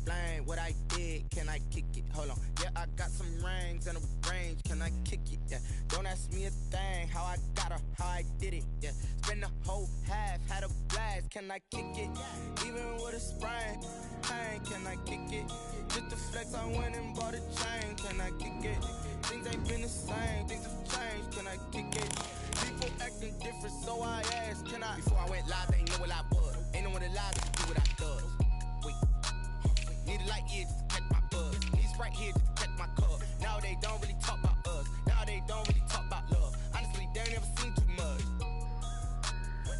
explain what I did? Can I kick it? Hold on. Yeah, I got some rings and a range. Can I kick it? Yeah. Don't ask me a thing. How I got her, how I did it. Yeah. Spend the whole half, had a blast. Can I kick it? Even with a sprain. Pain, can I kick it? Just to flex, I went and bought a chain. Can I kick it? Things ain't been the same. Things have changed. Can I kick it? People acting different, so I asked, can I? Before I went live, they ain't know what I was. Ain't no one alive to do what I does. Wait. Need a light here just to catch my buzz. Need Sprite here just to catch my cup. Now they don't really talk about us. Now they don't really talk about love. Honestly, they ain't never seen too much.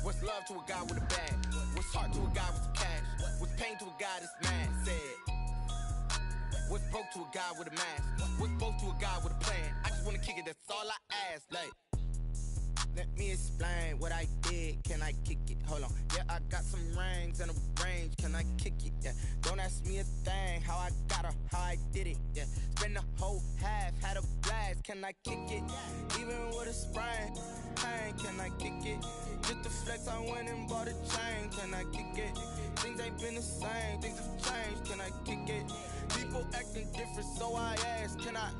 What's love to a guy with a bag? What's heart to a guy with some cash? What's pain to a guy that's mad? Said. What's broke to a guy with a mask? What's broke to a guy with a plan? I just wanna kick it, that's all I ask. Like, let me explain what I did. Can I kick it? Hold on. Yeah, I got some rings and a range. Can I kick it? Yeah. Don't ask me a thing. How I got her, how I did it. Yeah. Spend the whole half, had a blast. Can I kick it? Even with a sprain. Pain, can I kick it? Just to flex, I went and bought a chain. Can I kick it? Things ain't been the same. Things have changed. Can I kick it? People acting different, so I asked, can I?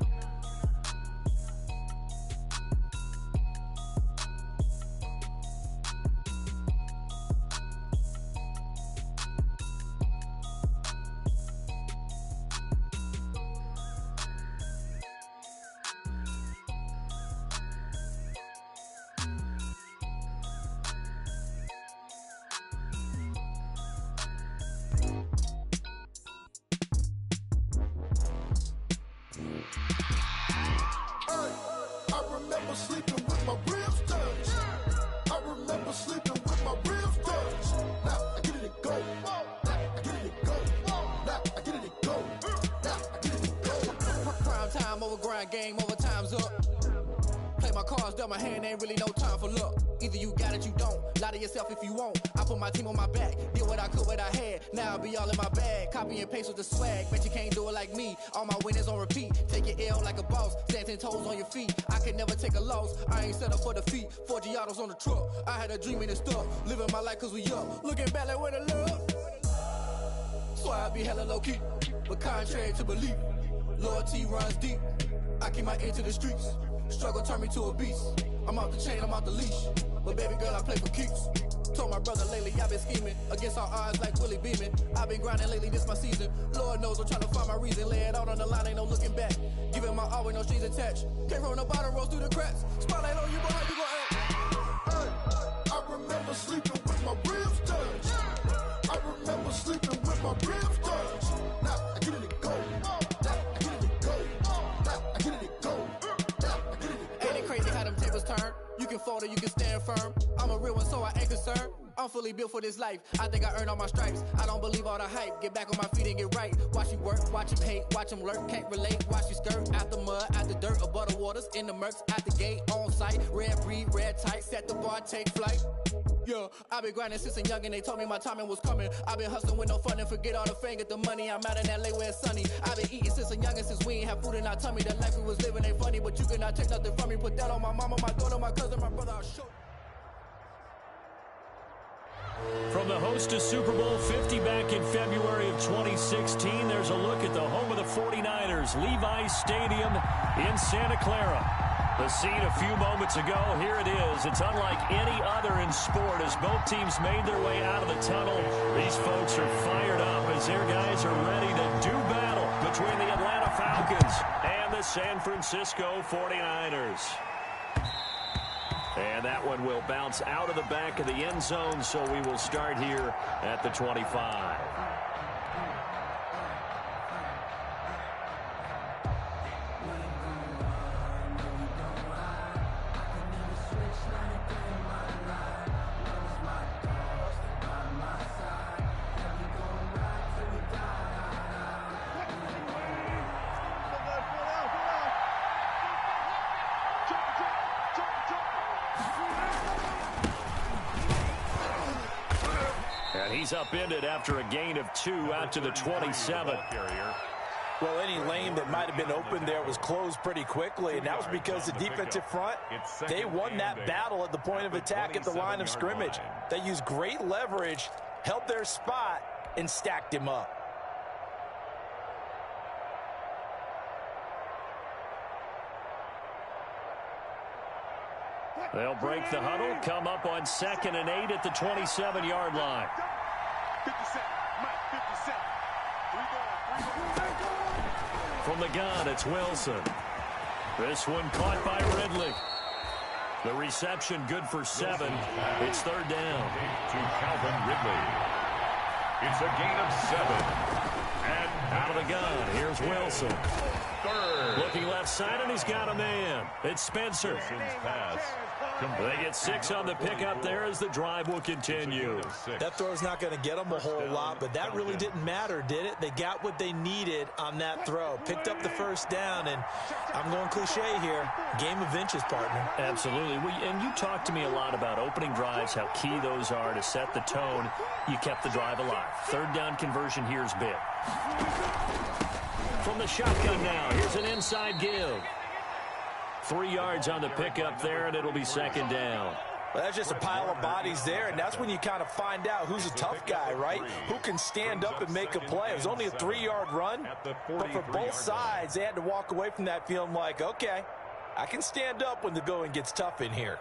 Game over, time's up. Play my cards, dealt my hand, ain't really no time for luck. Either you got it, you don't. Lie to yourself if you won't. I put my team on my back, did what I could, what I had. Now I'll be all in my bag. Copy and paste with the swag. Bet you can't do it like me. All my winners on repeat. Take your L like a boss. Stand 10 toes on your feet. I can never take a loss. I ain't set up for defeat. 4 Giottos on the truck. I had a dream and it's stuck. Living my life cause we up. Looking back like where the love. So I be hella low key. But contrary to belief, loyalty runs deep. I keep my ear to the streets. Struggle turned me to a beast. I'm off the chain, I'm off the leash. But baby girl, I play for keeps. Told my brother lately, I've been scheming. Against all odds like Willie Beeman. I've been grinding lately, this my season. Lord knows I'm trying to find my reason. Lay it out on the line, ain't no looking back. Giving my all with no strings attached. Came from the bottom, rose through the cracks. Spotlight on you, boy, how you gon' act? Hey, I remember sleeping with my ribs touched. I remember sleeping with my ribs touched. Now I get it to go. You can fold or you can stand firm. I'm a real one, so I ain't concerned. I'm fully built for this life. I think I earned all my stripes. I don't believe all the hype. Get back on my feet and get right. Watch you work, watch him hate, watch him lurk. Can't relate, watch you skirt. Out the mud, out the dirt, above the waters, in the murks, at the gate, on site. Red breed, red tight, set the bar, take flight. Yeah, I've been grinding since a young and they told me my timing was coming. I've been hustling with no fun and forget all the fame, get the money. I'm out in LA where it's sunny. I've been eating since a young and since we ain't have food in our tummy. The life we was living ain't funny, but you cannot take nothing from me. Put that on my mama, my daughter, my cousin, my brother, I'll show. From the host to Super Bowl 50 back in February of 2016, there's a look at the home of the 49ers, Levi's Stadium in Santa Clara. The scene a few moments ago, here it is. It's unlike any other in sport as both teams made their way out of the tunnel. These folks are fired up as their guys are ready to do battle between the Atlanta Falcons and the San Francisco 49ers. And that one will bounce out of the back of the end zone, so we will start here at the 25. He's upended after a gain of 2 out to the 27. Well, any lane that might have been open there was closed pretty quickly, and that was because the defensive front, they won that battle at the point of attack at the line of scrimmage. They used great leverage, held their spot, and stacked him up. They'll break the huddle, come up on 2nd and 8 at the 27-yard line. 57, Mike, 57. From the gun, it's Wilson. This one caught by Ridley. The reception good for 7. It's 3rd down. To Calvin Ridley. It's a gain of 7. And out of the gun, here's Wilson. 3rd. Looking left side, and he's got a man. It's Spencer. Pass. They get 6 on the pickup there as the drive will continue. That throw's not going to get them a whole lot, but that really didn't matter, did it? They got what they needed on that throw. Picked up the 1st down, and I'm going cliche here. Game of inches, partner. Absolutely. And you talked to me a lot about opening drives, how key those are to set the tone. You kept the drive alive. 3rd down conversion here is big. From the shotgun now, here's an inside give. 3 yards on the pickup there, and it'll be 2nd down. Well, that's just a pile of bodies there, and that's when you kind of find out who's a tough guy, right? Who can stand up and make a play. It was only a 3-yard run, but for both sides, they had to walk away from that feeling like, okay, I can stand up when the going gets tough in here.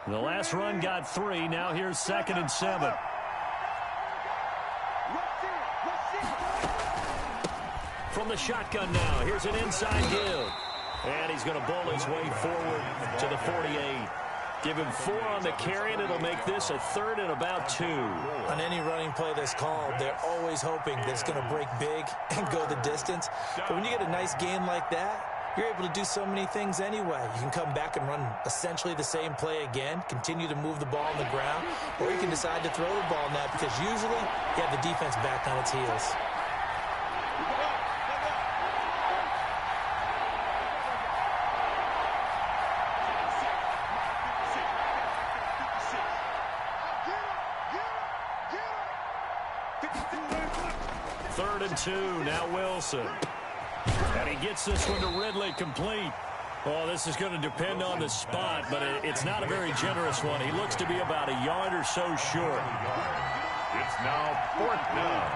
The last run got 3. Now here's 2nd and 7. From the shotgun now, here's an inside give. And he's going to bowl his way forward to the 48. Give him 4 on the carry, and it'll make this a 3rd and about 2. On any running play that's called, they're always hoping that it's going to break big and go the distance. But when you get a nice gain like that, you're able to do so many things anyway. You can come back and run essentially the same play again, continue to move the ball on the ground, or you can decide to throw the ball now because usually you have the defense back on its heels. Third and 2, now Wilson. And he gets this one to Ridley complete. Oh, this is going to depend on the spot, but it's not a very generous one. He looks to be about a yard or so short. It's now 4th down.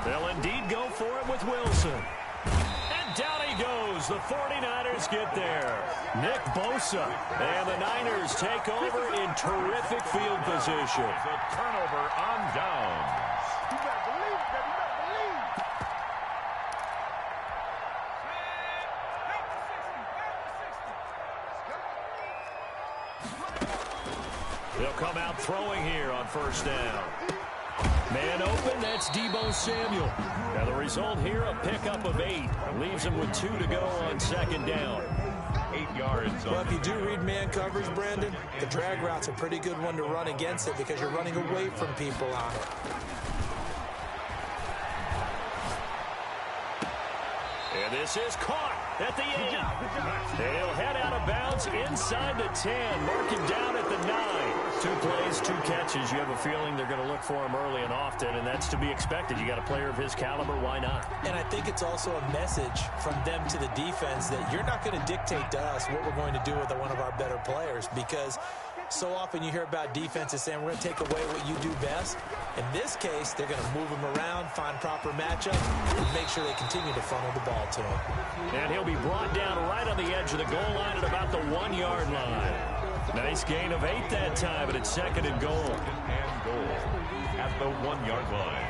They'll indeed go for it with Wilson. And down he goes. The 49ers get there. Nick Bosa. And the Niners take over in terrific field position. It's a turnover on downs. You better believe it, baby. You better believe. They'll come out throwing here on 1st down. Man open, that's Deebo Samuel. Now the result here, a pickup of 8. Leaves him with 2 to go on 2nd down. 8 yards. Well, if you do read man coverage, Brandon, the drag route's a pretty good one to run against it because you're running away from people on it. And this is caught at the end. They'll head out of bounds inside the 10. Mark him down at the 9. 2 plays, 2 catches. You have a feeling they're going to look for him early and often, and that's to be expected. You got a player of his caliber, why not? And I think it's also a message from them to the defense that you're not going to dictate to us what we're going to do with one of our better players, because so often you hear about defenses saying we're going to take away what you do best. In this case, they're going to move him around, find proper matchup, and make sure they continue to funnel the ball to him. And he'll be brought down right on the edge of the goal line at about the 1-yard line. Nice gain of 8 that time, but it's 2nd and goal. 2nd and goal at the 1-yard line.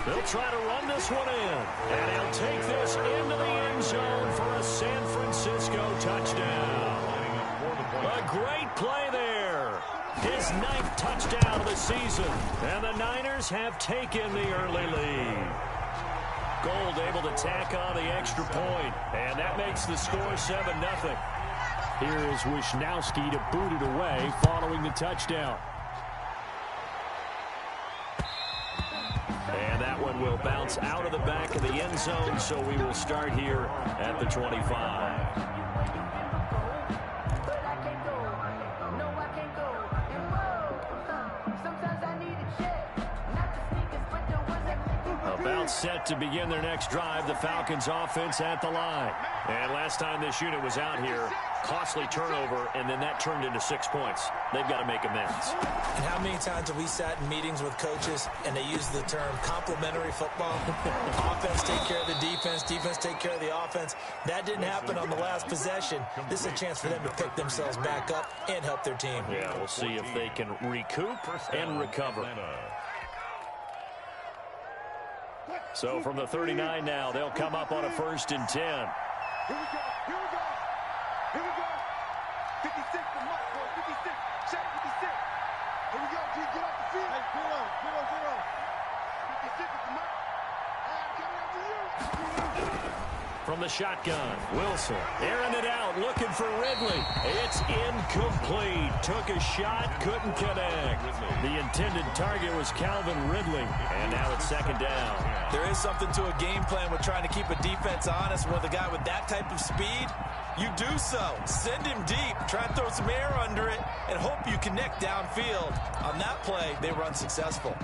They'll try to run this one in, and he'll take this into the end zone for a San Francisco touchdown. A great play there. His 9th touchdown of the season, and the Niners have taken the early lead. Gold able to tack on the extra point, and that makes the score 7-0. Here is Wisnowski to boot it away following the touchdown. And that one will bounce out of the back of the end zone, so we will start here at the 25. About set to begin their next drive, the Falcons offense at the line. And last time this unit was out here, costly turnover, and then that turned into 6 points. They've got to make amends. And how many times have we sat in meetings with coaches and they use the term complementary football? Offense take care of the defense, defense take care of the offense. That didn't happen on the last possession. This is a chance for them to pick themselves back up and help their team. Yeah, we'll see if they can recoup and recover. So from the 39 now, they'll come up on a 1st and 10. Here we go. Here we go. Here we go. 56 to Mike, boy. 56. Check 56. Here we go. G, get off the field. Hey, 0. 56 to Mike. I'm coming after you. From the shotgun, Wilson airing it out, looking for Ridley. It's incomplete. Took a shot, couldn't connect. The intended target was Calvin Ridley, and now it's 2nd down. There is something to a game plan with trying to keep a defense honest. With a guy with that type of speed, you do so. Send him deep, try and throw some air under it, and hope you connect downfield. On that play, they were unsuccessful.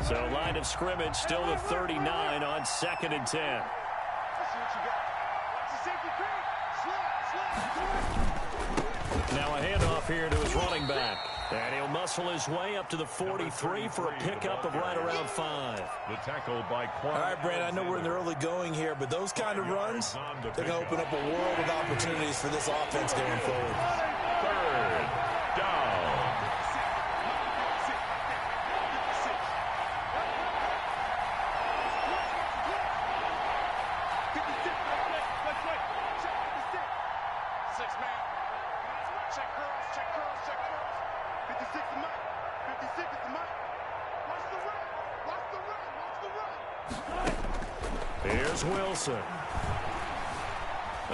So line of scrimmage still to 39 on 2nd and 10. Now a handoff here to his running back. And he'll muscle his way up to the 43 for a pickup of right around 5. The tackle by Quan. All right, Brand, I know we're in the early going here, but those kind of runs, they're going to open up a world of opportunities for this offense going forward. 3rd down. Here's Wilson.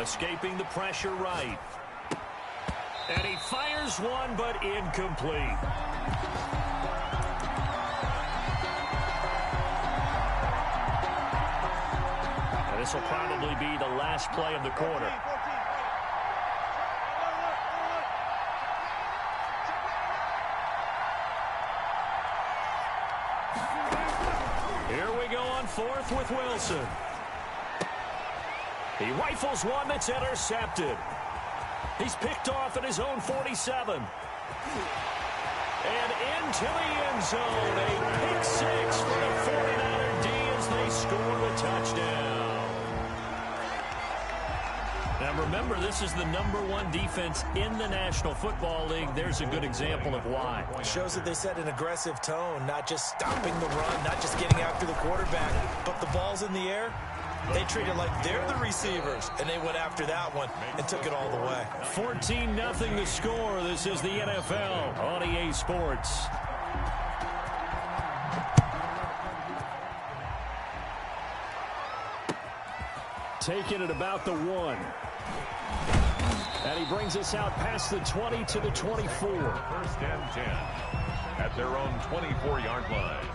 Escaping the pressure right. And he fires one, but incomplete. And this will probably be the last play of the quarter. Here we go on 4th with Wilson. He rifles one that's intercepted. He's picked off at his own 47. And into the end zone. A pick 6 for the 49er D as they score the touchdown. Now remember, this is the #1 defense in the National Football League. There's a good example of why. It shows that they set an aggressive tone, not just stopping the run, not just getting after the quarterback, but the ball's in the air. They treat it like they're the receivers, and they went after that one and took it all the way. 14-0 the score. This is the NFL on EA Sports. Taking it about the 1. And he brings us out past the 20 to the 24. 1st and 10 at their own 24-yard line.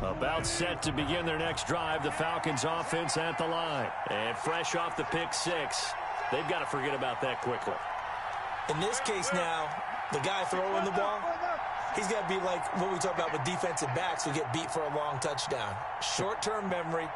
About set to begin their next drive, the Falcons offense at the line. And fresh off the pick 6, they've got to forget about that quickly. In this case now, the guy throwing the ball, he's got to be like what we talk about with defensive backs who get beat for a long touchdown. Short-term memory,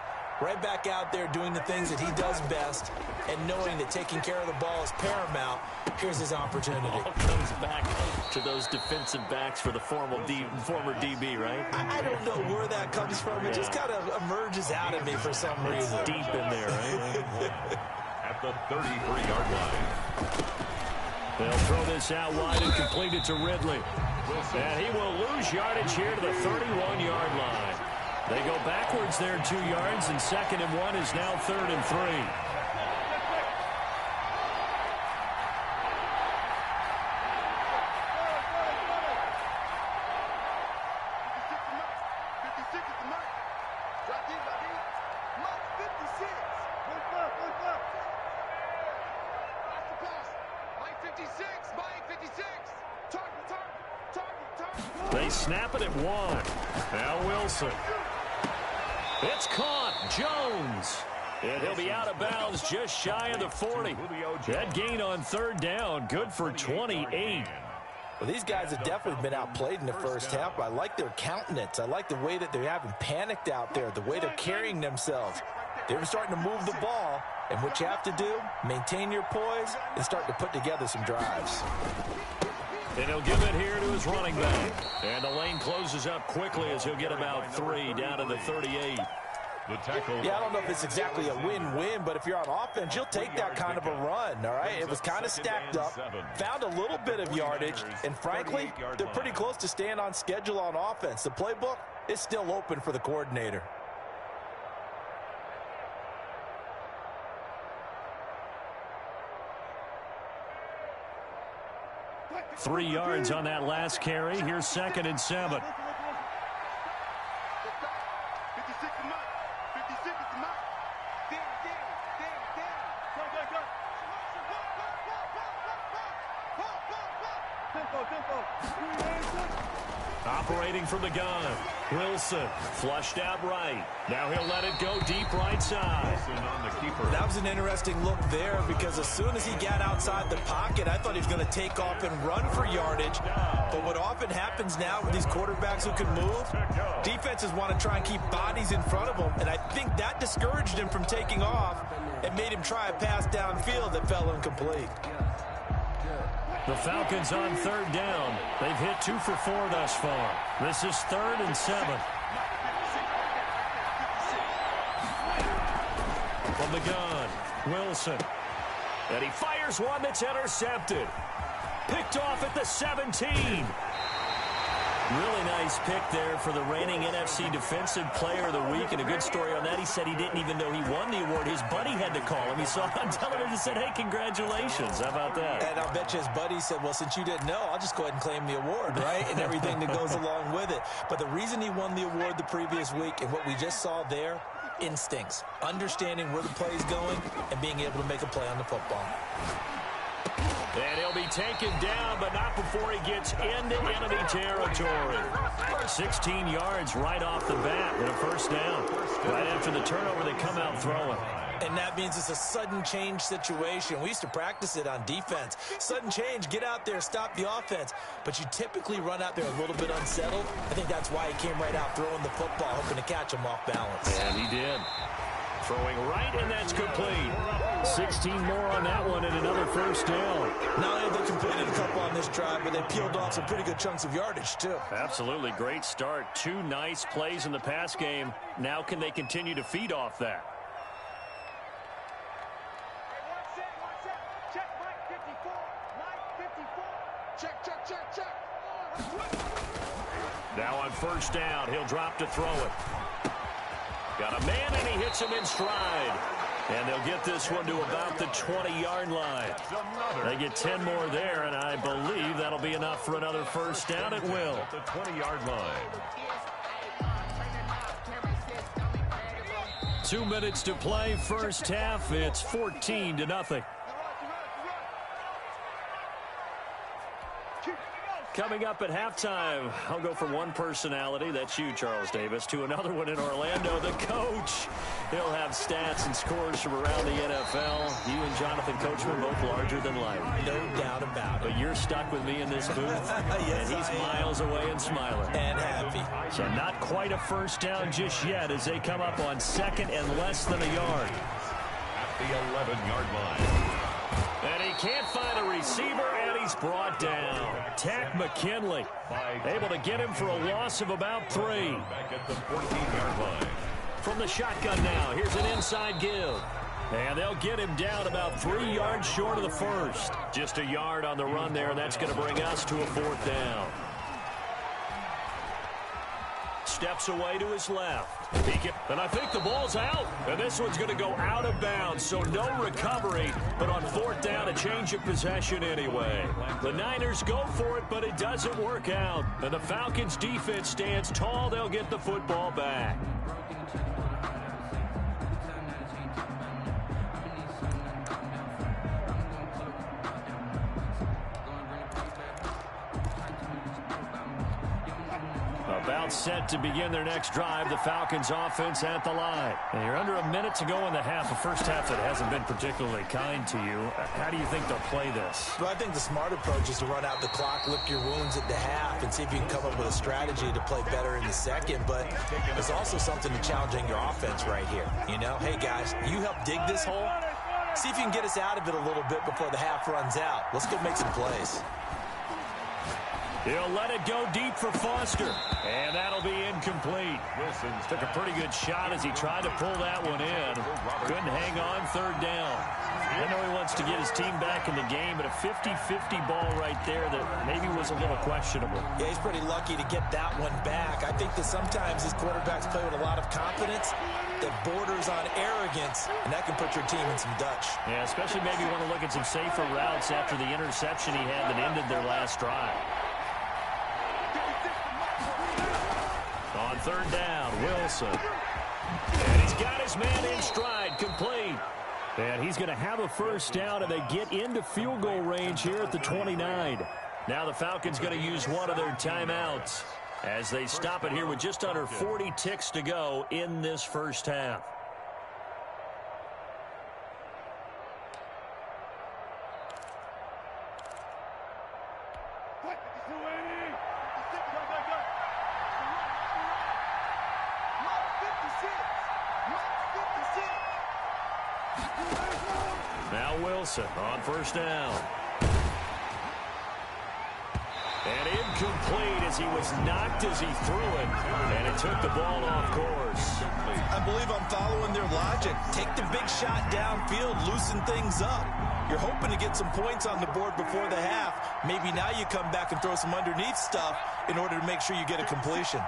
right back out there doing the things that he does best, and knowing that taking care of the ball is paramount. Here's his opportunity. All comes back to those defensive backs for the former DB, right? I don't know where that comes from. It just kind of emerges out of me for some reason. It's deep in there, right? At the 33-yard line. They'll throw this out wide and complete it to Ridley. And he will lose yardage here to the 31-yard line. They go backwards there 2 yards, and 2nd and 1 is now 3rd and 3. They snap it at 1. Now Wilson. It's caught. Jones. And he'll be out of bounds just shy of the 40. That gain on third down, good for 28. Well, these guys have definitely been outplayed in the first half, but I like their countenance. I like the way that they're having panicked out there, the way they're carrying themselves. They're starting to move the ball, and what you have to do, maintain your poise and start to put together some drives. And he'll give it here to his running back. And the lane closes up quickly as he'll get about 3 down to the 38. Yeah, I don't know if it's exactly a win-win, but if you're on offense, you'll take that kind of a run, all right? It was kind of stacked up, found a little bit of yardage, and frankly, they're pretty close to staying on schedule on offense. The playbook is still open for the coordinator. Three yards on that last carry. Here's 2nd and 7. 56 is mine. 56 is mine. Damn. Tempo. Operating from the gun. Wilson flushed out right. Now he'll let it go deep right side. That was an interesting look there because as soon as he got outside the pocket, I thought he was going to take off and run for yardage. But what often happens now with these quarterbacks who can move, defenses want to try and keep bodies in front of them, and I think that discouraged him from taking off and made him try a pass downfield that fell incomplete. The Falcons on third down. They've hit 2 for 4 thus far. This is 3rd and 7. From the gun, Wilson. And he fires one that's intercepted. Picked off at the 17. Really nice pick there for the reigning NFC Defensive Player of the Week. And a good story on that, he said he didn't even know he won the award. His buddy had to call him. He saw it on television and said, hey, congratulations. How about that? And I'll bet you his buddy said, well, since you didn't know, I'll just go ahead and claim the award, right? And everything that goes along with it. But the reason he won the award the previous week and what we just saw there, instincts, understanding where the play is going and being able to make a play on the football. And he'll be taken down, but not before he gets into enemy territory. 16 yards right off the bat and a first down. Right after the turnover, they come out throwing. And that means it's a sudden change situation. We used to practice it on defense. Sudden change, get out there, stop the offense. But you typically run out there a little bit unsettled. I think that's why he came right out throwing the football, hoping to catch him off balance. And he did. Throwing right, and that's complete. 16 more on that one and another first down. Not only have they completed a couple on this drive, but they peeled off some pretty good chunks of yardage, too. Absolutely. Great start. 2 nice plays in the pass game. Now can they continue to feed off that? Check, Mike 54. Mike 54. Check. Now on first down, he'll drop to throw it. Got a man, and he hits him in stride. And they'll get this one to about the 20-yard line. They get 10 more there, and I believe that'll be enough for another first down at will. The 20-yard line. 2 minutes to play, first half. It's 14-0. Coming up at halftime, I'll go from one personality, that's you, Charles Davis, to another one in Orlando, the coach. He'll have stats and scores from around the NFL. You and Jonathan Coachman, both larger than life. No doubt about it. But you're stuck with me in this booth, yes, and he's miles away and smiling. And happy. So not quite a first down just yet as they come up on second and less than a yard. At the 11-yard line. And he can't find a receiver, and he's brought down. Tack McKinley able to get him for a loss of about 3. Back at the 14-yard line. From the shotgun now, here's an inside give. And they'll get him down about 3 yards short of the first. Just a yard on the run there, and that's going to bring us to a 4th down. Steps away to his left. And I think the ball's out. And this one's going to go out of bounds, so no recovery. But on 4th down, a change of possession anyway. The Niners go for it, but it doesn't work out. And the Falcons' defense stands tall. They'll get the football back. About timeout set to begin their next drive. The Falcons offense at the line. And you're under a minute to go in the half. A first half that hasn't been particularly kind to you. How do you think they'll play this? Well, I think the smart approach is to run out the clock, lick your wounds at the half, and see if you can come up with a strategy to play better in the second. But there's also something to challenging your offense right here. You know, hey, guys, you help dig this hole. See if you can get us out of it a little bit before the half runs out. Let's go make some plays. He'll let it go deep for Foster. And that'll be incomplete. Wilson took a pretty good shot as he tried to pull that one in. Couldn't hang on, third down. I know he wants to get his team back in the game, but a 50-50 ball right there that maybe was a little questionable. Yeah, he's pretty lucky to get that one back. I think that sometimes these quarterbacks play with a lot of confidence that borders on arrogance, and that can put your team in some Dutch. Yeah, especially maybe want to look at some safer routes after the interception he had that ended their last drive. On third down, Wilson. And he's got his man in stride, complete. And he's going to have a first down, and they get into field goal range here at the 29. Now the Falcons going to use one of their timeouts as they stop it here with just under 40 ticks to go in this first half. Now Wilson on first down. And incomplete as he was knocked as he threw it. And it took the ball off course. I believe I'm following their logic. Take the big shot downfield, loosen things up. You're hoping to get some points on the board before the half. Maybe now you come back and throw some underneath stuff in order to make sure you get a completion.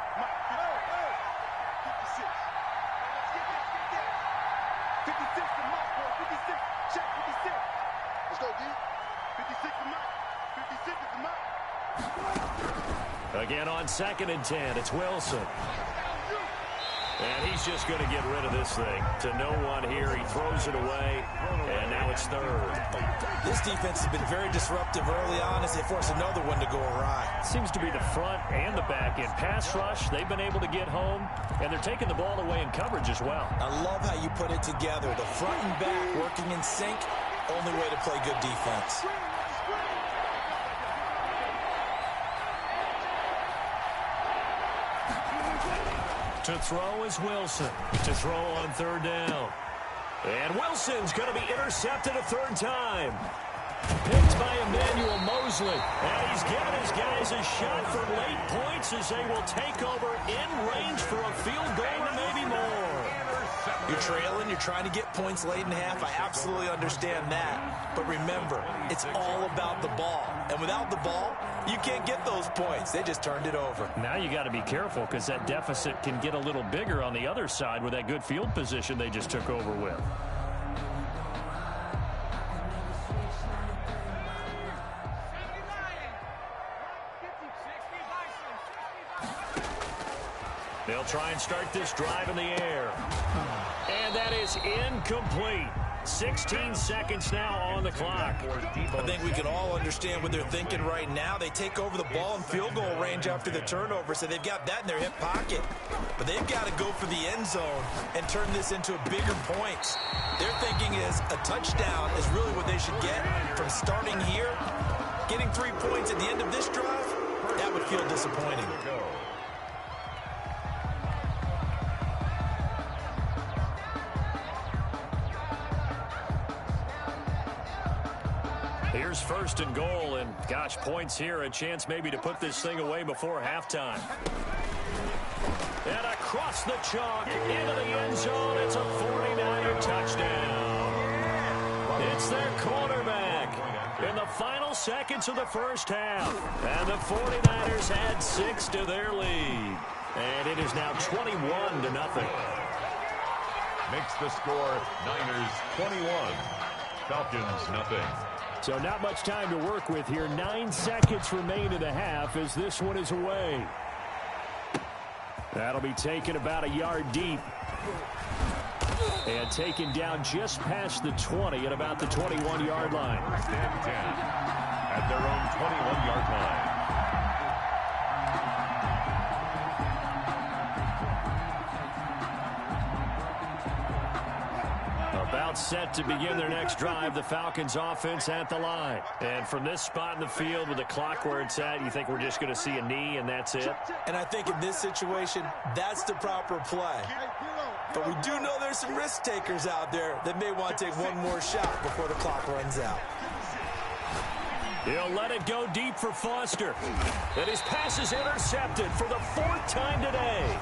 Again on 2nd and 10, it's Wilson. And he's just going to get rid of this thing to no one here. He throws it away, and now it's third. This defense has been very disruptive early on as they force another one to go awry. Seems to be the front and the back end. Pass rush, they've been able to get home, and they're taking the ball away in coverage as well. I love how you put it together. The front and back working in sync, only way to play good defense. To throw is Wilson. To throw on third down. And Wilson's going to be intercepted a third time. Picked by Emmanuel Mosley. And he's giving his guys a shot for late points as they will take over in range for a field goal or maybe more. You're trailing, you're trying to get points late in half. I absolutely understand that. But remember, it's all about the ball. And without the ball, you can't get those points. They just turned it over. Now you got to be careful because that deficit can get a little bigger on the other side with that good field position they just took over with. They'll try and start this drive in the air. And that is incomplete. 16 seconds now on the clock. I think we can all understand what they're thinking right now. They take over the ball in field goal range after the turnover, so they've got that in their hip pocket. But they've got to go for the end zone and turn this into a bigger points. Their thinking is a touchdown is really what they should get from starting here. Getting 3 points at the end of this drive, that would feel disappointing. Here's first and goal, and gosh, points here, a chance maybe to put this thing away before halftime. And across the chalk, into the end zone, it's a 49er touchdown. It's their quarterback in the final seconds of the first half. And the 49ers add 6 to their lead. And it is now 21-0. Makes the score Niners 21, Falcons nothing. So not much time to work with here. 9 seconds remain in the half as this one is away. That'll be taken about a yard deep. And taken down just past the 20 at about the 21-yard line. Stand 10 at their own 21-yard line. About set to begin their next drive, the Falcons offense at the line. And from this spot in the field with the clock where it's at, you think we're just going to see a knee and that's it? And I think in this situation, that's the proper play. But we do know there's some risk takers out there that may want to take one more shot before the clock runs out. He'll let it go deep for Foster. And his pass is intercepted for the 4th time today.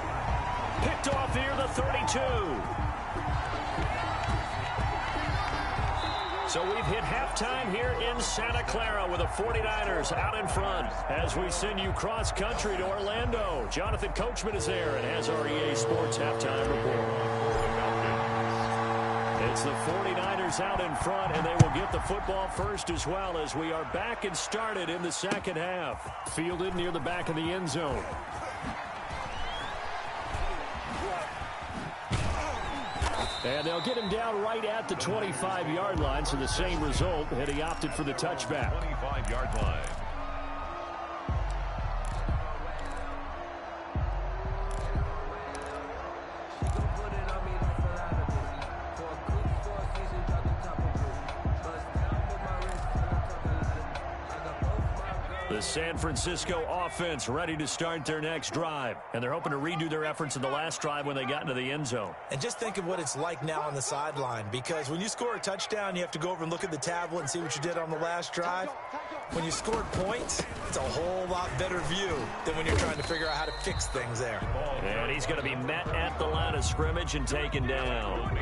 Picked off near the 32. So we've hit halftime here in Santa Clara with the 49ers out in front. As we send you cross-country to Orlando, Jonathan Coachman is there and has our EA Sports halftime report. It's the 49ers out in front, and they will get the football first as well as we are back and started in the second half. Fielded near the back of the end zone. And they'll get him down right at the 25-yard line, so the same result, and he opted for the touchback. 25-yard line. The San Francisco offense ready to start their next drive. And they're hoping to redo their efforts in the last drive when they got into the end zone. And just think of what it's like now on the sideline, because when you score a touchdown, you have to go over and look at the tablet and see what you did on the last drive. When you scored points, it's a whole lot better view than when you're trying to figure out how to fix things there. And he's going to be met at the line of scrimmage and taken down.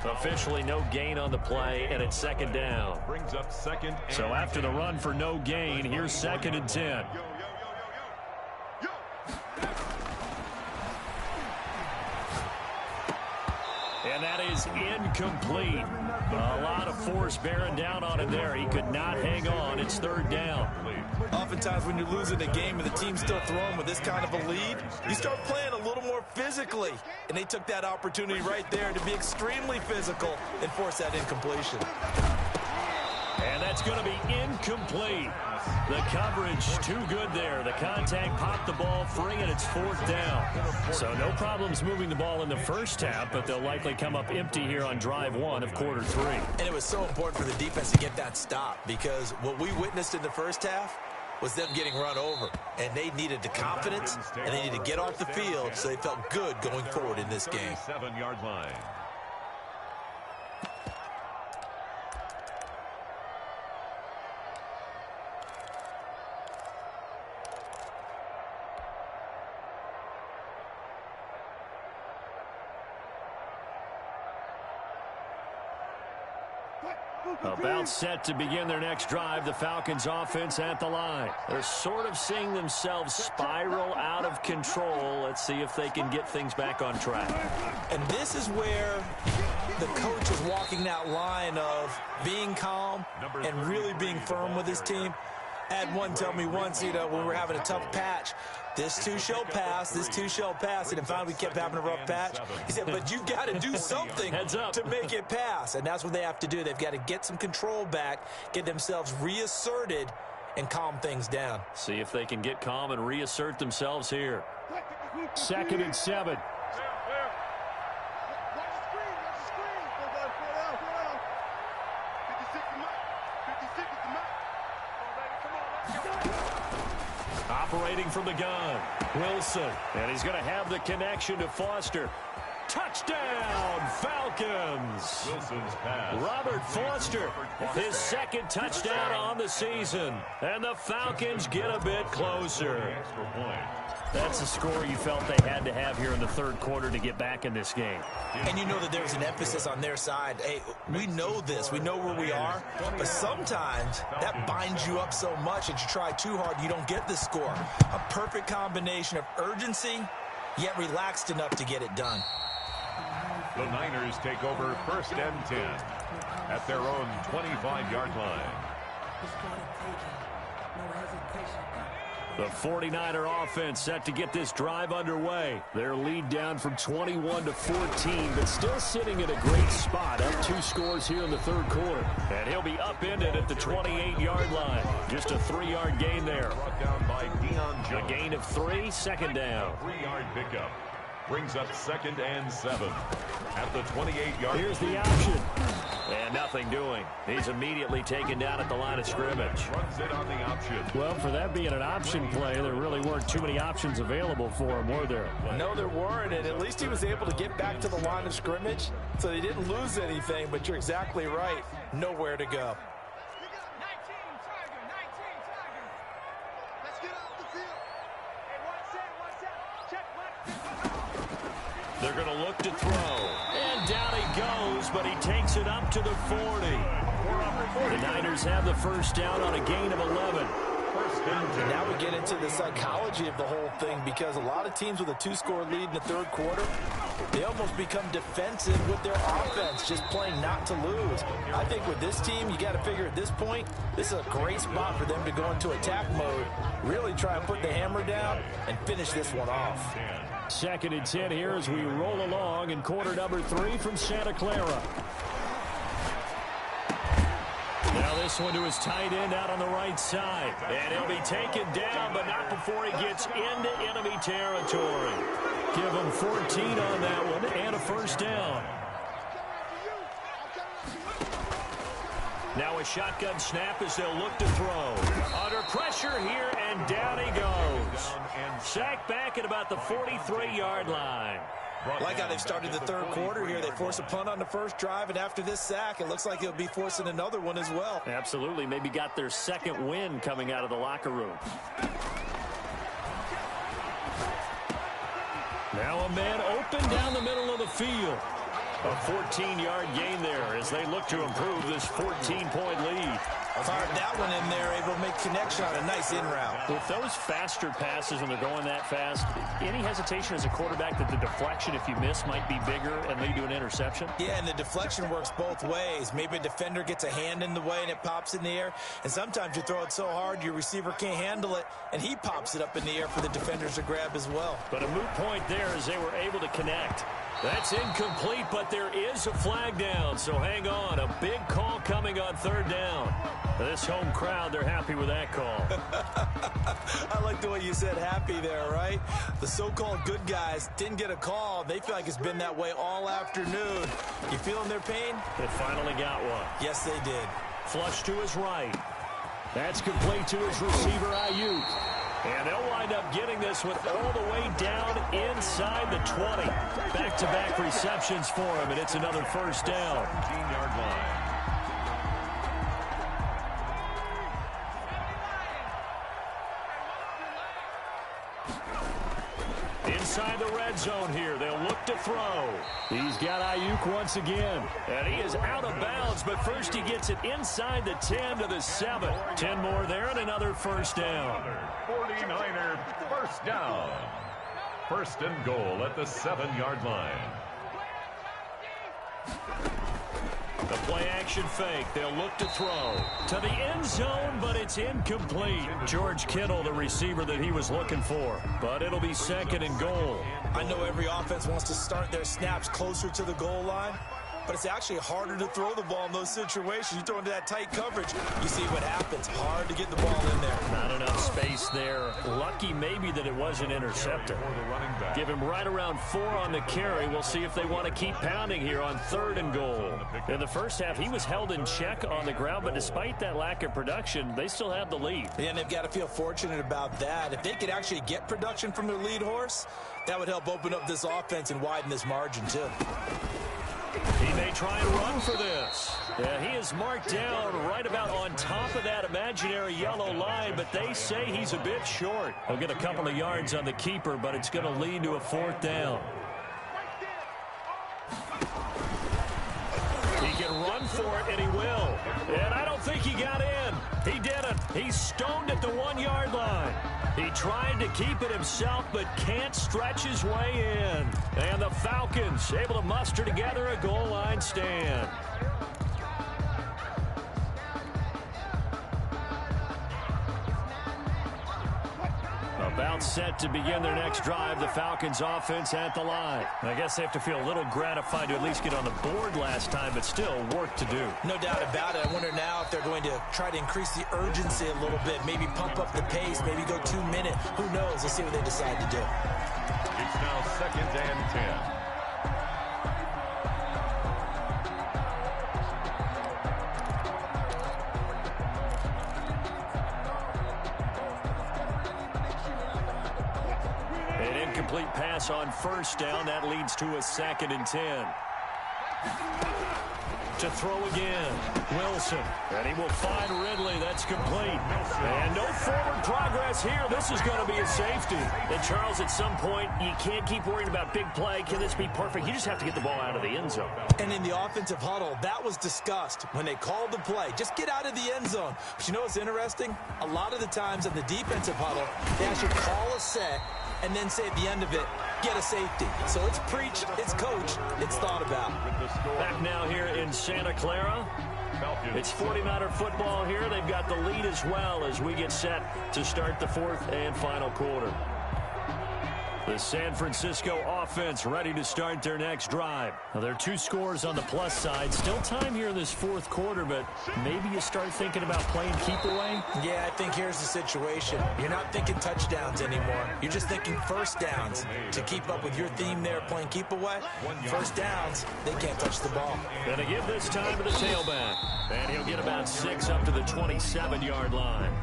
Officially no gain on the play, and it's second down. Brings up second. So after the run for no gain, here's second and 10. And that is incomplete. A lot of force bearing down on him there. He could not hang on. It's third down. Oftentimes when you're losing a game and the team's still throwing with this kind of a lead, you start playing a little more physically. And they took that opportunity right there to be extremely physical and force that incompletion. And that's going to be incomplete. The coverage too good there. The contact popped the ball free, and it's fourth down. So no problems moving the ball in the first half, but they'll likely come up empty here on drive one of quarter three. And it was so important for the defense to get that stop, because what we witnessed in the first half was them getting run over. And they needed the confidence, and they needed to get off the field so they felt good going forward in this game. 7-yard line. About set to begin their next drive, the Falcons offense at the line. They're sort of seeing themselves spiral out of control. Let's see if they can get things back on track. And this is where the coach is walking that line of being calm and really being firm with his team. I had one tell me once, when we were having a tough patch, this too shall pass, this too shall pass. And finally we kept having a rough patch. He said, but you got to do something to make it pass. And that's what they have to do. They've got to get some control back, get themselves reasserted, and calm things down. See if they can get calm and reassert themselves here. 2nd and 7. Operating from the gun, Wilson. And he's going to have the connection to Foster. Touchdown, Falcons! Wilson's pass. Robert Foster, his second touchdown on the season. And the Falcons get a bit closer. Extra point. That's a score you felt they had to have here in the third quarter to get back in this game. And you know that there's an emphasis on their side. Hey, we know this. We know where we are. But sometimes that binds you up so much that you try too hard, you don't get the score. A perfect combination of urgency, yet relaxed enough to get it done. The Niners take over 1st and 10 at their own 25-yard line. The 49er offense set to get this drive underway. Their lead down from 21 to 14, but still sitting at a great spot. Up 2 scores here in the third quarter. And he'll be upended at the 28-yard line. Just a 3-yard gain there. Brought down by Deion Jones. A gain of 3, second down. 3-yard pickup. brings up 2nd and 7 at the 28-yard line. Here's the option. And nothing doing. He's immediately taken down at the line of scrimmage. Runs it on the option. Well, for that being an option play, there really weren't too many options available for him, were there? No, there weren't, and at least he was able to get back to the line of scrimmage, so they didn't lose anything, but you're exactly right. Nowhere to go. They're going to look to throw. And down he goes, but he takes it up to the 40. The Niners have the first down on a gain of 11. Now we get into the psychology of the whole thing, because a lot of teams with a 2-score lead in the third quarter, they almost become defensive with their offense, just playing not to lose. I think with this team, you got to figure at this point, this is a great spot for them to go into attack mode, really try and put the hammer down and finish this one off. 2nd and 10 here as we roll along in quarter number 3 from Santa Clara. Now this one to his tight end out on the right side. And he'll be taken down, but not before he gets into enemy territory. Give him 14 on that one and a first down. Now a shotgun snap as they'll look to throw. Under pressure here, and down he goes. Sacked back at about the 43-yard line. Like how they've started the third quarter here. They force a punt on the first drive, and after this sack, it looks like they'll be forcing another one as well. Absolutely. Maybe got their second win coming out of the locker room. Now a man open down the middle of the field. A 14-yard gain there as they look to improve this 14-point lead. Fired that one in there, able to make connection on a nice in route. With those faster passes when they're going that fast, any hesitation as a quarterback that the deflection, if you miss, might be bigger and lead to an interception? Yeah, and the deflection works both ways. Maybe a defender gets a hand in the way and it pops in the air. And sometimes you throw it so hard your receiver can't handle it, and he pops it up in the air for the defenders to grab as well. But a moot point there as they were able to connect. That's incomplete, but there is a flag down, so hang on. A big call coming on third down. This home crowd, they're happy with that call. I like the way you said happy there, right? The so-called good guys didn't get a call. They feel like it's been that way all afternoon. You feeling their pain? They finally got one. Yes, they did. Flush to his right. That's complete to his receiver, Ayuk. And they'll wind up getting this one all the way down inside the 20. Back-to-back receptions for him, and it's another first down. 17-yard line. Inside the red zone here, they'll look to throw. He's got Ayuk once again. And he is out of bounds, but first he gets it inside the 10 to the 7. 10 more there and another first down. 49er first down. First and goal at the 7-yard line. The play-action fake. They'll look to throw to the end zone, but it's incomplete. George Kittle, the receiver that he was looking for. But it'll be second and goal. I know every offense wants to start their snaps closer to the goal line, but it's actually harder to throw the ball in those situations. You throw into that tight coverage, you see what happens. Hard to get the ball in there. Not enough space there. Lucky maybe that it wasn't intercepted. Give him right around 4 on the carry. We'll see if they want to keep pounding here on third and goal. In the first half, he was held in check on the ground, but despite that lack of production, they still have the lead. Yeah, and they've got to feel fortunate about that. If they could actually get production from their lead horse, that would help open up this offense and widen this margin too. He may try and run for this. Yeah, he is marked down right about on top of that imaginary yellow line, but they say he's a bit short. He'll get a couple of yards on the keeper, but it's going to lead to a fourth down. He can run for it, and he will. And I don't think he got in. He didn't. He's stoned at the 1-yard line. He tried to keep it himself, but can't stretch his way in. And the Falcons able to muster together a goal line stand. About set to begin their next drive, the Falcons offense at the line. I guess they have to feel a little gratified to at least get on the board last time, but still work to do. No doubt about it. I wonder now if they're going to try to increase the urgency a little bit, maybe pump up the pace, maybe go 2 minutes. Who knows? Let's see what they decide to do. It's now 2nd and 10. An incomplete pass on 1st down. That leads to a 2nd and 10. To throw again, Wilson, and he will find Ridley. That's complete. And no forward progress here. This is going to be a safety. And Charles, at some point, you can't keep worrying about big play. Can this be perfect? You just have to get the ball out of the end zone. And in the offensive huddle, that was discussed when they called the play. Just get out of the end zone. But you know what's interesting? A lot of the times in the defensive huddle, they actually call a set and then say at the end of it, get a safety. So it's preached, it's coached, it's thought about. Back now here in Santa Clara. It's 49er football here. They've got the lead as well as we get set to start the 4th and final quarter. The San Francisco offense ready to start their next drive. Now, there are 2 scores on the plus side. Still time here in this 4th quarter, but maybe you start thinking about playing keep away? Yeah, I think here's the situation. You're not thinking touchdowns anymore. You're just thinking 1st downs. To keep up with your theme there, playing keep away, 1st downs, they can't touch the ball. Gonna give this time to the tailback. And he'll get about 6 up to the 27-yard line.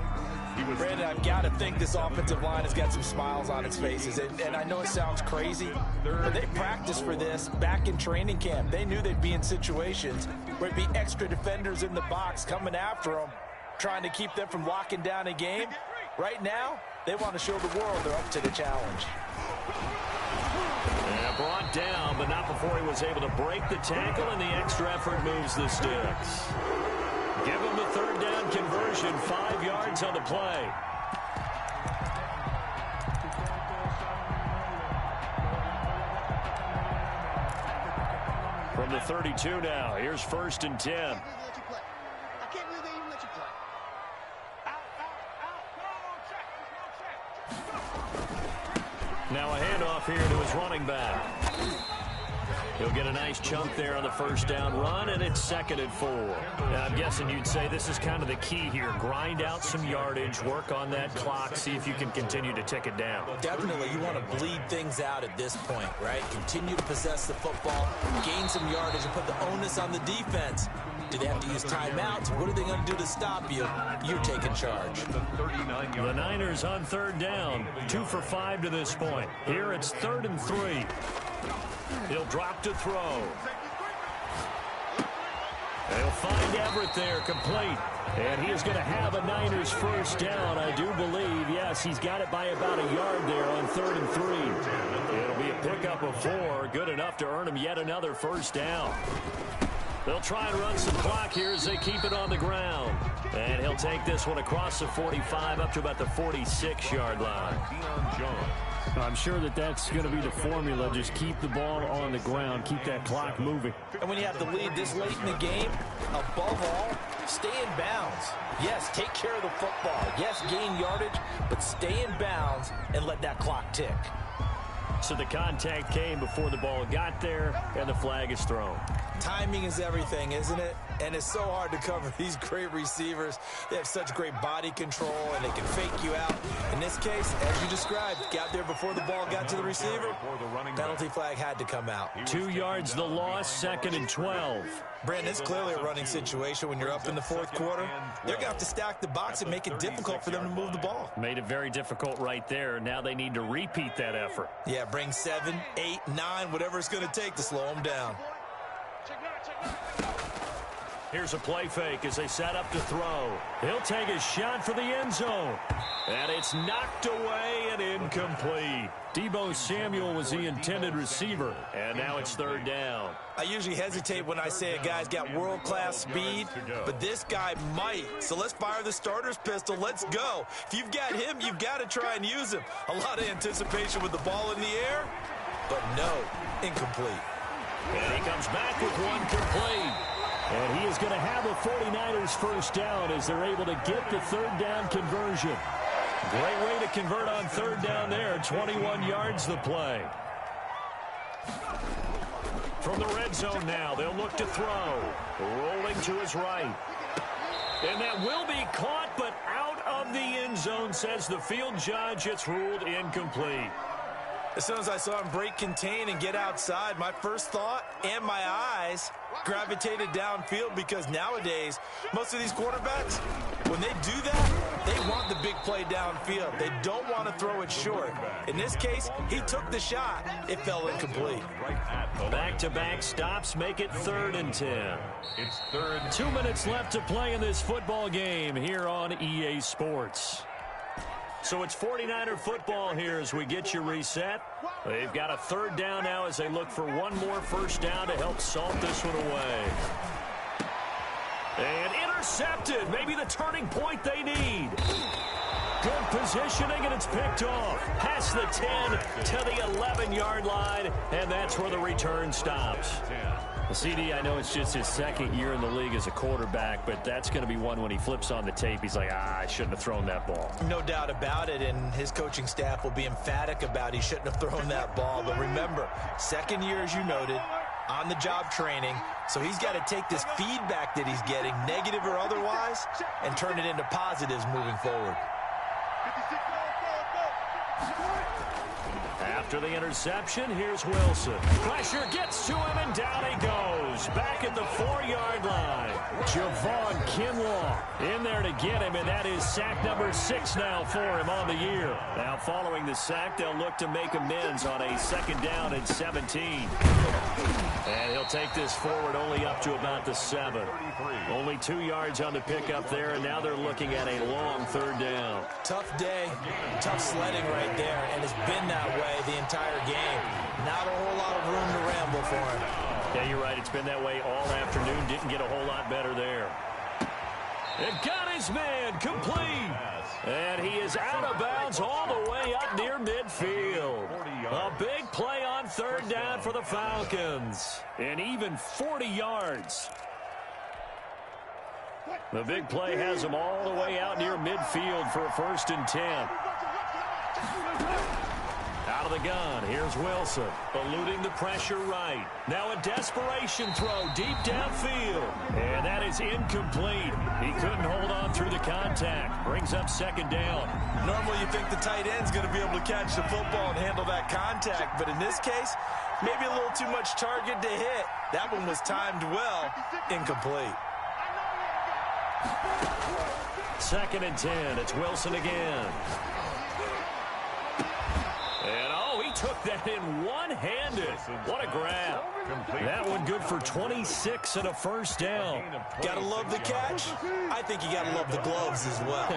Brandon, I've got to think this offensive line has got some smiles on its faces. And I know it sounds crazy, but they practiced for this back in training camp. They knew they'd be in situations where it'd be extra defenders in the box coming after them, trying to keep them from locking down a game. Right now, they want to show the world they're up to the challenge. And brought down, but not before he was able to break the tackle, and the extra effort moves the sticks. Give him the 3rd down conversion, 5 yards on the play. From the 32 now, here's 1st and 10. I can't believe they even let you play. Now a handoff here to his running back. He'll get a nice chunk there on the 1st down run, and it's 2nd and 4. Now, I'm guessing you'd say this is kind of the key here. Grind out some yardage, work on that clock, see if you can continue to tick it down. Definitely, you want to bleed things out at this point, right? Continue to possess the football, gain some yardage, and put the onus on the defense. Do they have to use timeouts? What are they going to do to stop you? You're taking charge. The Niners on 3rd down, 2 for 5 to this point. Here it's 3rd and 3. He'll drop to throw. They'll find Everett there, complete. And he is going to have a Niners 1st down, I do believe. Yes, he's got it by about a yard there on 3rd and 3. It'll be a pickup of 4, good enough to earn him yet another 1st down. They'll try and run some clock here as they keep it on the ground. And he'll take this one across the 45 up to about the 46-yard line. I'm sure that's going to be the formula. Just keep the ball on the ground. Keep that clock moving. And when you have the lead this late in the game, above all, stay in bounds. Yes, take care of the football. Yes, gain yardage, but stay in bounds and let that clock tick. So the contact came before the ball got there, and the flag is thrown. Timing is everything, isn't it? And it's so hard to cover these great receivers. They have such great body control, and they can fake you out. In this case, as you described, got there before the ball got to the receiver. Penalty flag had to come out. 2 yards the loss, 2nd and 12. Brandon, it's clearly a running situation when you're up in the 4th quarter. They're going to have to stack the box and make it difficult for them to move the ball. Made it very difficult right there. Now they need to repeat that effort. Yeah, bring 7, 8, 9, whatever it's going to take to slow them down. Here's a play fake as they set up to throw. He'll take a shot for the end zone. And it's knocked away and incomplete. Deebo Samuel was the intended receiver. And now it's 3rd down. I usually hesitate when I say a guy's got world-class speed, but this guy might. So let's fire the starter's pistol. Let's go. If you've got him, you've got to try and use him. A lot of anticipation with the ball in the air, but no, incomplete. And he comes back with one complete. And he is going to have a 49ers 1st down as they're able to get the 3rd down conversion. Great way to convert on 3rd down there. 21 yards the play. From the red zone now, they'll look to throw. Rolling to his right. And that will be caught, but out of the end zone, says the field judge. It's ruled incomplete. As soon as I saw him break contain and get outside, my first thought and my eyes gravitated downfield, because nowadays, most of these quarterbacks, when they do that, they want the big play downfield. They don't want to throw it short. In this case, he took the shot. It fell incomplete. Back-to-back stops make it 3rd and 10. It's 3rd. 2 minutes left to play in this football game here on EA Sports. So it's 49er football here as we get you reset. They've got a 3rd down now as they look for one more first down to help salt this one away. And intercepted. Maybe the turning point they need. Good positioning, and it's picked off. Past the 10 to the 11-yard line, and that's where the return stops. The CD, I know it's just his 2nd year in the league as a quarterback, but that's going to be one when he flips on the tape. He's like, I shouldn't have thrown that ball. No doubt about it, and his coaching staff will be emphatic about he shouldn't have thrown that ball. But remember, 2nd year, as you noted, on-the-job training, so he's got to take this feedback that he's getting, negative or otherwise, and turn it into positives moving forward. After the interception, here's Wilson. Pressure gets to him, and down he goes. Back at the 4-yard line. Javon Kinlaw in there to get him, and that is sack number 6 now for him on the year. Now, following the sack, they'll look to make amends on a 2nd down and 17. And he'll take this forward only up to about the 7. Only 2 yards on the pickup there, and now they're looking at a long 3rd down. Tough day, tough sledding right there, and it's been that way the entire game. Not a whole lot of room to ramble for him. Yeah, you're right. It's been that way all afternoon. Didn't get a whole lot better there. It got his man complete. And he is out of bounds all the way up near midfield. A big play on 3rd down for the Falcons. And even 40 yards. The big play has him all the way out near midfield for a 1st and 10. Out of the gun, here's Wilson, eluding the pressure right. Now a desperation throw deep downfield, and that is incomplete. He couldn't hold on through the contact. Brings up 2nd down. Normally you think the tight end's going to be able to catch the football and handle that contact, but in this case, maybe a little too much target to hit. That one was timed well, incomplete. 2nd and 10, it's Wilson again. And, oh, he took that in one-handed. What a grab. That one good for 26 and a 1st down. Gotta love the catch. I think you gotta love the gloves as well.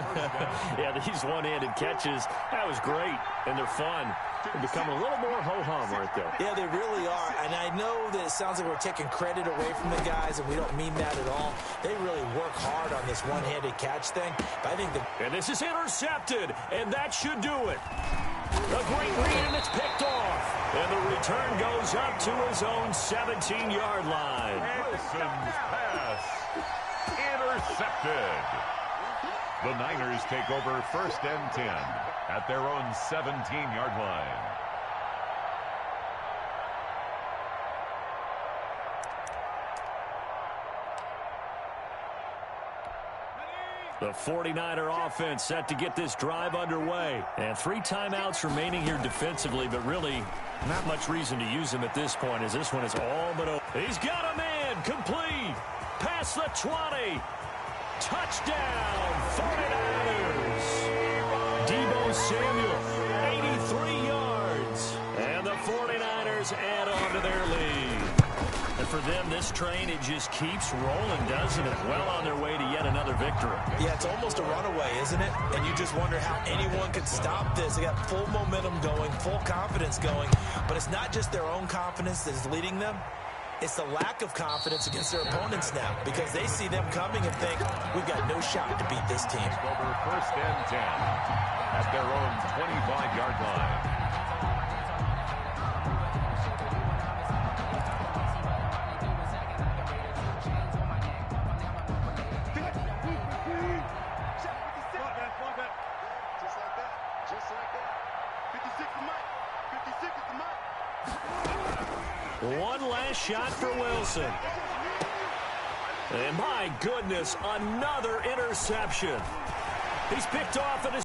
Yeah, these one-handed catches, that was great, and they're fun. They become a little more ho-hum, aren't they? Yeah, they really are. And I know that it sounds like we're taking credit away from the guys, and we don't mean that at all. They really work hard on this one-handed catch thing. But I think and this is intercepted, and that should do it. A great read, and it's picked off. And the return goes up to his own 17-yard line. Wilson's pass intercepted. The Niners take over 1st and 10 at their own 17-yard line. The 49er offense set to get this drive underway. And 3 timeouts remaining here defensively, but really not much reason to use them at this point, as this one is all but over. He's got a man complete. Past the 20. Touchdown, 49ers. Deebo Samuel, 83 yards. And the 49ers add on to their lead. And for them, this train, it just keeps rolling, doesn't it? Well on their way to yet another victory. Yeah, it's almost a runaway, isn't it? And you just wonder how anyone could stop this. They got full momentum going, full confidence going. But it's not just their own confidence that is leading them. It's the lack of confidence against their opponents now, because they see them coming and think, we've got no shot to beat this team. Over 1st and 10 at their own 25-yard line. One last shot for Wilson. And my goodness, another interception. He's picked off at his